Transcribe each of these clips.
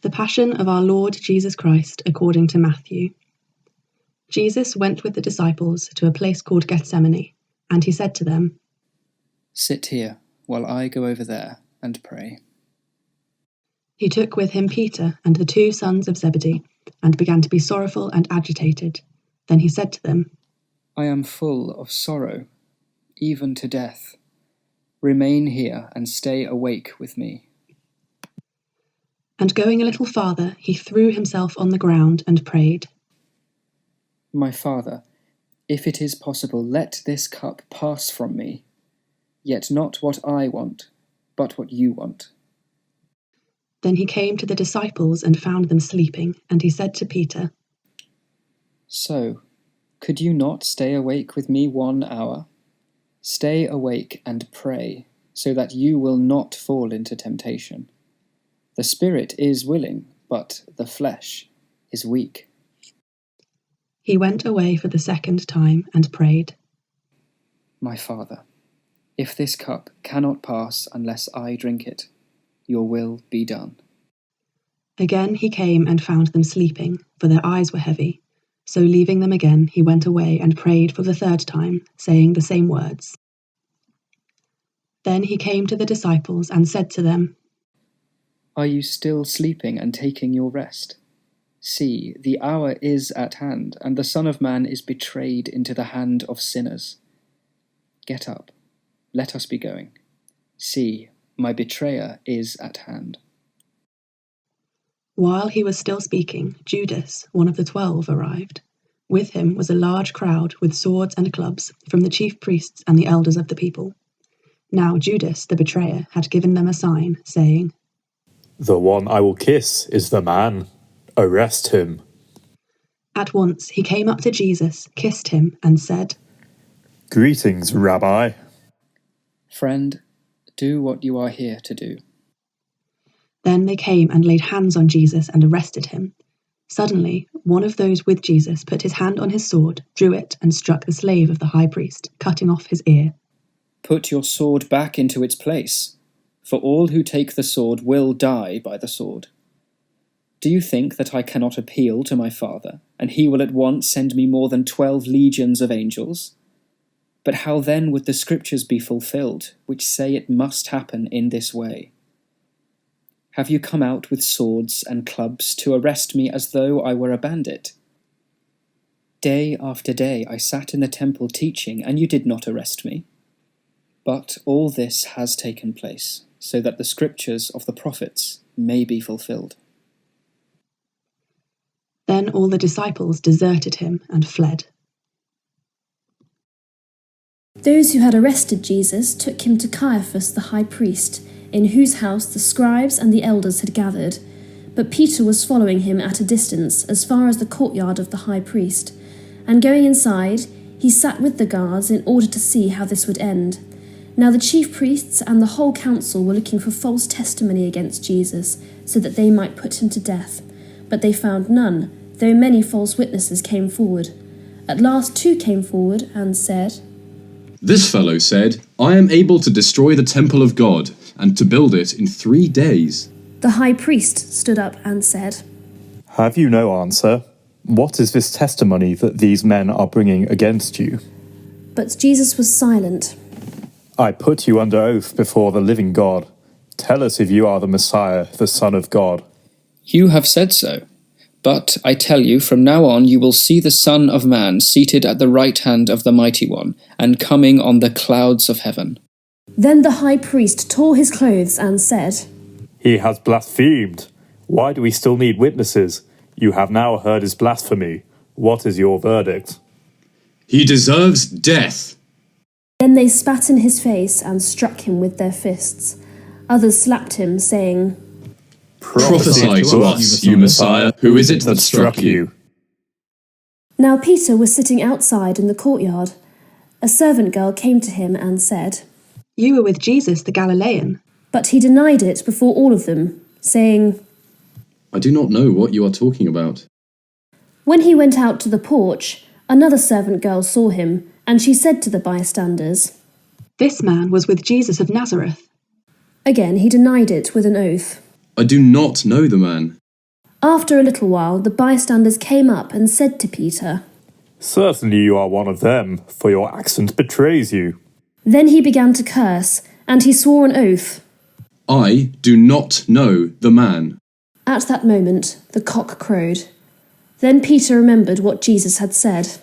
The Passion of our Lord Jesus Christ according to Matthew. Jesus went with the disciples to a place called Gethsemane, and he said to them, "Sit here, while I go over there and pray." He took with him Peter and the 2 sons of Zebedee, and began to be sorrowful and agitated. Then he said to them, "I am full of sorrow, even to death. Remain here and stay awake with me." And going a little farther, he threw himself on the ground and prayed, "My Father, if it is possible, let this cup pass from me. Yet not what I want, but what you want." Then he came to the disciples and found them sleeping, and he said to Peter, "So, could you not stay awake with me 1 hour? Stay awake and pray, so that you will not fall into temptation. The spirit is willing, but the flesh is weak." He went away for the 2nd time and prayed, "My Father, if this cup cannot pass unless I drink it, your will be done." Again he came and found them sleeping, for their eyes were heavy. So leaving them again, he went away and prayed for the 3rd time, saying the same words. Then he came to the disciples and said to them, "Are you still sleeping and taking your rest? See, the hour is at hand, and the Son of Man is betrayed into the hand of sinners. Get up, let us be going. See, my betrayer is at hand." While he was still speaking, Judas, one of the 12, arrived. With him was a large crowd with swords and clubs from the chief priests and the elders of the people. Now Judas, the betrayer, had given them a sign, saying, "The one I will kiss is the man. Arrest him." At once he came up to Jesus, kissed him, and said, "Greetings, Rabbi." "Friend, do what you are here to do." Then they came and laid hands on Jesus and arrested him. Suddenly, one of those with Jesus put his hand on his sword, drew it, and struck the slave of the high priest, cutting off his ear. "Put your sword back into its place, for all who take the sword will die by the sword. Do you think that I cannot appeal to my Father, and he will at once send me more than 12 legions of angels? But how then would the scriptures be fulfilled, which say it must happen in this way? Have you come out with swords and clubs to arrest me as though I were a bandit? Day after day I sat in the temple teaching, and you did not arrest me. But all this has taken place, so that the scriptures of the prophets may be fulfilled." Then all the disciples deserted him and fled. Those who had arrested Jesus took him to Caiaphas the high priest, in whose house the scribes and the elders had gathered. But Peter was following him at a distance, as far as the courtyard of the high priest. And going inside, he sat with the guards in order to see how this would end. Now the chief priests and the whole council were looking for false testimony against Jesus, so that they might put him to death. But they found none, though many false witnesses came forward. At last 2 came forward and said, "This fellow said, 'I am able to destroy the temple of God, and to build it in 3 days.'" The high priest stood up and said, "Have you no answer? What is this testimony that these men are bringing against you?" But Jesus was silent. "I put you under oath before the living God. Tell us if you are the Messiah, the Son of God." "You have said so. But I tell you, from now on you will see the Son of Man seated at the right hand of the Mighty One, and coming on the clouds of heaven." Then the high priest tore his clothes and said, "He has blasphemed. Why do we still need witnesses? You have now heard his blasphemy. What is your verdict?" "He deserves death." Then they spat in his face and struck him with their fists. Others slapped him, saying, "Prophesy to us, you Messiah. Who is it that struck you?" Now Peter was sitting outside in the courtyard. A servant girl came to him and said, "You were with Jesus the Galilean." But he denied it before all of them, saying, "I do not know what you are talking about." When he went out to the porch, another servant girl saw him, and she said to the bystanders, "This man was with Jesus of Nazareth." Again he denied it with an oath. "I do not know the man." After a little while, the bystanders came up and said to Peter, Certainly you are one of them, for your accent betrays you. Then he began to curse, and he swore an oath. I do not know the man. At that moment, the cock crowed. Then Peter remembered what Jesus had said.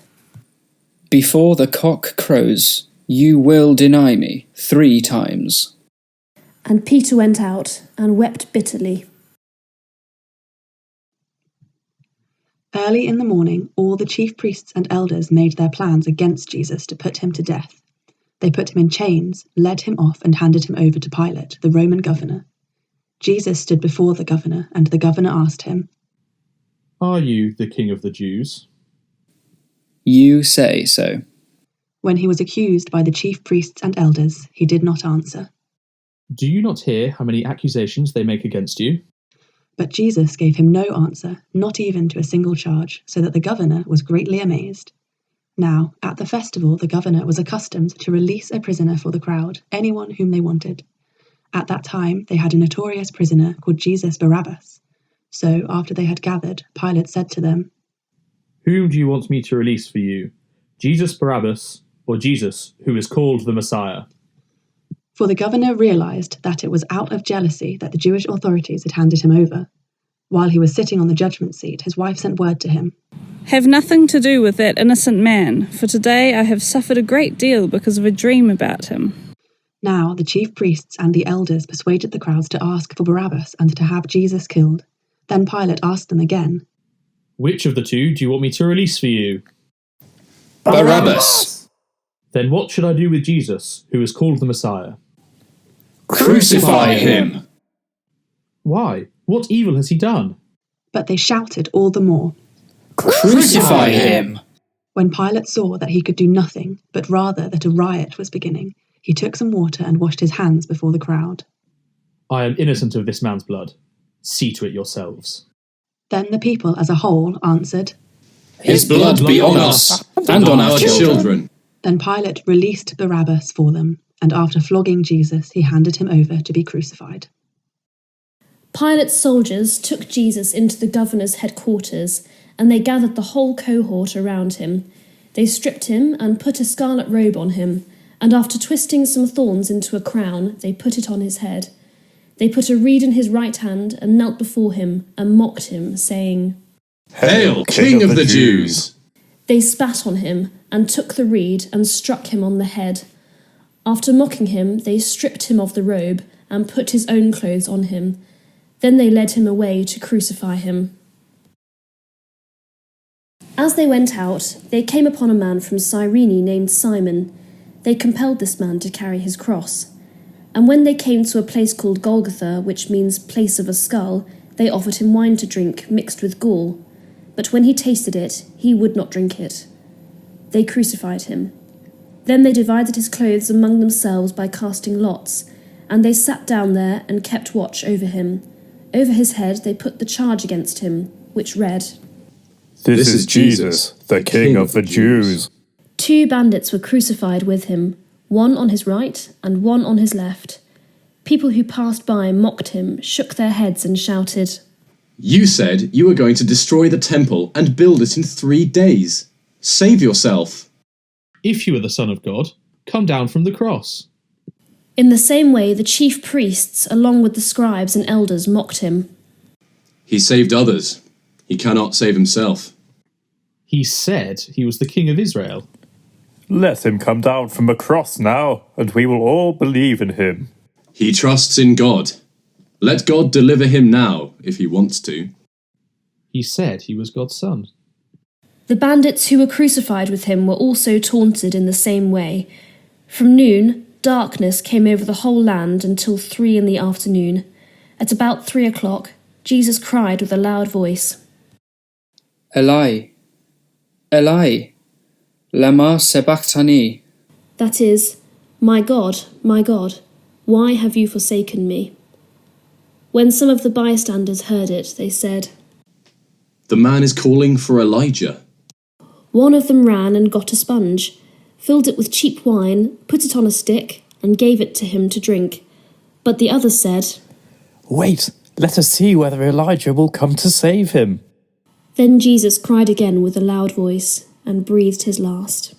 Before the cock crows, you will deny me 3 times. And Peter went out and wept bitterly. Early in the morning, all the chief priests and elders made their plans against Jesus to put him to death. They put him in chains, led him off, and handed him over to Pilate, the Roman governor. Jesus stood before the governor, and the governor asked him, Are you the king of the Jews? You say so. When he was accused by the chief priests and elders, he did not answer. Do you not hear how many accusations they make against you? But Jesus gave him no answer, not even to a single charge, so that the governor was greatly amazed. Now, at the festival, the governor was accustomed to release a prisoner for the crowd, anyone whom they wanted. At that time, they had a notorious prisoner called Jesus Barabbas. So, after they had gathered, Pilate said to them, Whom do you want me to release for you? Jesus Barabbas, or Jesus, who is called the Messiah? For the governor realized that it was out of jealousy that the Jewish authorities had handed him over. While he was sitting on the judgment seat, his wife sent word to him, Have nothing to do with that innocent man, for today I have suffered a great deal because of a dream about him. Now the chief priests and the elders persuaded the crowds to ask for Barabbas and to have Jesus killed. Then Pilate asked them again, Which of the two do you want me to release for you? Barabbas! Then what should I do with Jesus, who is called the Messiah? Crucify him! Why? What evil has he done? But they shouted all the more. Crucify him! When Pilate saw that he could do nothing, but rather that a riot was beginning, he took some water and washed his hands before the crowd. I am innocent of this man's blood. See to it yourselves. Then the people as a whole answered, His blood be on us and on our children. Then Pilate released Barabbas for them, and after flogging Jesus, he handed him over to be crucified. Pilate's soldiers took Jesus into the governor's headquarters, and they gathered the whole cohort around him. They stripped him and put a scarlet robe on him, and after twisting some thorns into a crown, they put it on his head. They put a reed in his right hand and knelt before him and mocked him, saying, Hail, King of the Jews! They spat on him and took the reed and struck him on the head. After mocking him, they stripped him of the robe and put his own clothes on him. Then they led him away to crucify him. As they went out, they came upon a man from Cyrene named Simon. They compelled this man to carry his cross. And when they came to a place called Golgotha, which means place of a skull, they offered him wine to drink mixed with gall. But when he tasted it, he would not drink it. They crucified him. Then they divided his clothes among themselves by casting lots, and they sat down there and kept watch over him. Over his head they put the charge against him, which read, This is Jesus, the King of the Jews. 2 bandits were crucified with him, one on his right and one on his left. People who passed by mocked him, shook their heads and shouted, You said you were going to destroy the temple and build it in 3 days. Save yourself. If you are the Son of God, come down from the cross. In the same way, the chief priests, along with the scribes and elders, mocked him. He saved others. He cannot save himself. He said he was the King of Israel. Let him come down from the cross now, and we will all believe in him. He trusts in God. Let God deliver him now, if he wants to. He said he was God's son. The bandits who were crucified with him were also taunted in the same way. From noon, darkness came over the whole land until 3 in the afternoon. At about 3 o'clock, Jesus cried with a loud voice, Eli, Eli, lama sabachthani. that is, my God, why have you forsaken me? When some of the bystanders heard it, they said, The man is calling for Elijah. One of them ran and got a sponge, filled it with cheap wine, put it on a stick, and gave it to him to drink. But the other said, Wait, Let us see whether Elijah will come to save him." Then Jesus cried again with a loud voice and breathed his last.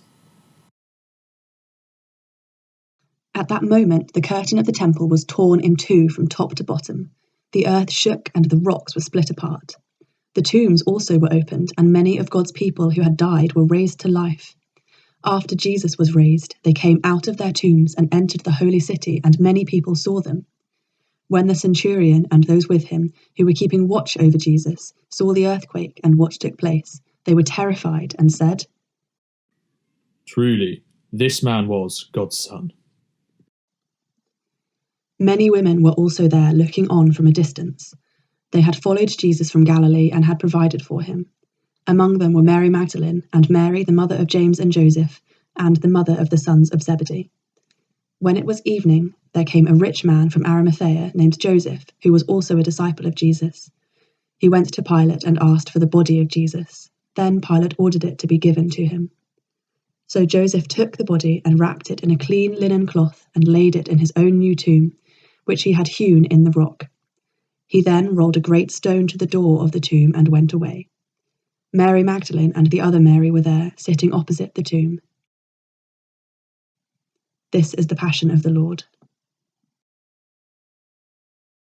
At that moment, the curtain of the temple was torn in two from top to bottom. The earth shook and the rocks were split apart. The tombs also were opened, and many of God's people who had died were raised to life. After Jesus was raised, they came out of their tombs and entered the holy city, and many people saw them. When the centurion and those with him, who were keeping watch over Jesus, saw the earthquake and what took place, they were terrified and said, "Truly, this man was God's son." Many women were also there looking on from a distance. They had followed Jesus from Galilee and had provided for him. Among them were Mary Magdalene and Mary, the mother of James and Joseph, and the mother of the sons of Zebedee. When it was evening, there came a rich man from Arimathea named Joseph, who was also a disciple of Jesus. He went to Pilate and asked for the body of Jesus. Then Pilate ordered it to be given to him. So Joseph took the body and wrapped it in a clean linen cloth and laid it in his own new tomb, which he had hewn in the rock. He then rolled a great stone to the door of the tomb and went away. Mary Magdalene and the other Mary were there, sitting opposite the tomb. This is the Passion of the Lord.